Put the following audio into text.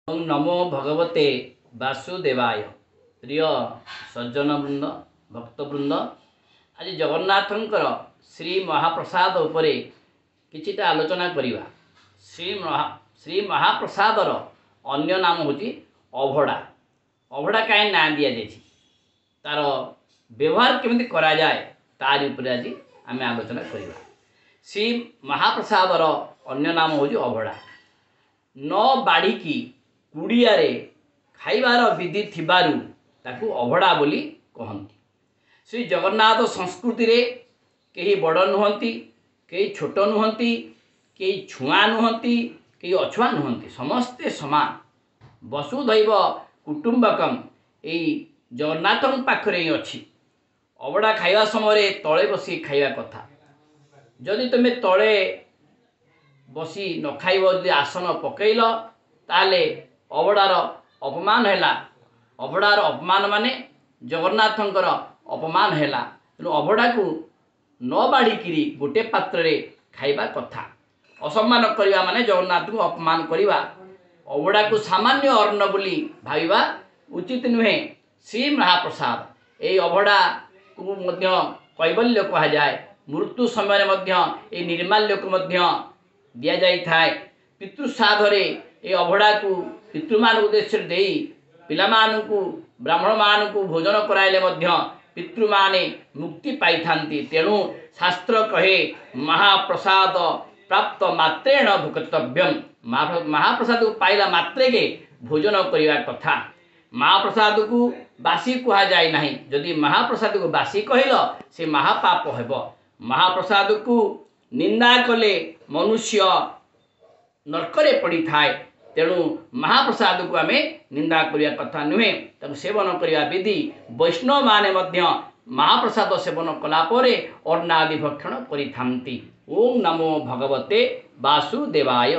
ओं नमो भगवते वासुदेवाय। प्रिय सज्जन वृंद भक्तवृंद, आज जगन्नाथंकर श्री महाप्रसाद उपरे किछिटा आलोचना करिवा। श्री महाप्रसादर अन्य नाम होची अभड़ा। अभड़ा काहे ना दिया जायछि, तार व्यवहार केमिति करा जाए तार उपरे आज आमे आलोचना करिवा। श्री महाप्रसादर अन्य नाम होची अभड़ा। न बाड़ी की कुड़ियारे खाइबार विधि थिबारु ताकू अभड़ा बोली कहंती। श्री जगन्नाथ संस्कृति रे केही बड़ नुहंती, केही छोट नुहंती, केही छुआ नुहंती, केही अछुआ नुहंती, समस्ते समान। वसुधैव कुटुंबकम एई जगन्नाथन पाखरे ही अछि। अभड़ा खाइबा समय तले बसी खाइबा कथा। जदि तुमे तले बसी न खाइब, जदि आसन पकईल ताले अभड़ार अपमान हैला। अभड़ार अपमान माने जगन्नाथंकर अपमान हैला। तेणु अभड़ा को न बाढ़ी गोटे पात्र रे खाइबा कथा। असम्मान करिबा माने जगन्नाथ को अपमान करिबा। अभड़ा को सामान्य अन्न बोली भाविबा उचित नुहे। श्री महाप्रसाद ए अभड़ा को मध्य कैवल्य कहा जाए। मृत्यु समय मध्य ए निर्माल्य को मध्य दिया जाई थाए। पितृश्राद्धरे ए अभड़ा को पितृमान उद्देश्य देई पिलामानकु ब्राह्मण मानकु भोजन कराइले मध्य पितृमाने मुक्ति पाई थांती। तेणु शास्त्र कहे महाप्रसाद प्राप्त मात्रेण भुक्तव्यम। महाप्रसाद को पाइला मात्रे के भोजन करिवा कथा। महाप्रसाद को बासी कहा जाए नहीं। जदि महाप्रसाद को बासी कहिल से महापाप हेब। महाप्रसाद को निंदा कले मनुष्य नरकरे पड़ी थाए। तेणु महाप्रसाद को आमे निंदा करिया कथा नुहे। तब सेवन करिया विधि वैष्णव माने मध्य महाप्रसाद सेवन कला परे अन्नादि भक्षण करिथांती। ओम नमो भगवते वासुदेवाय।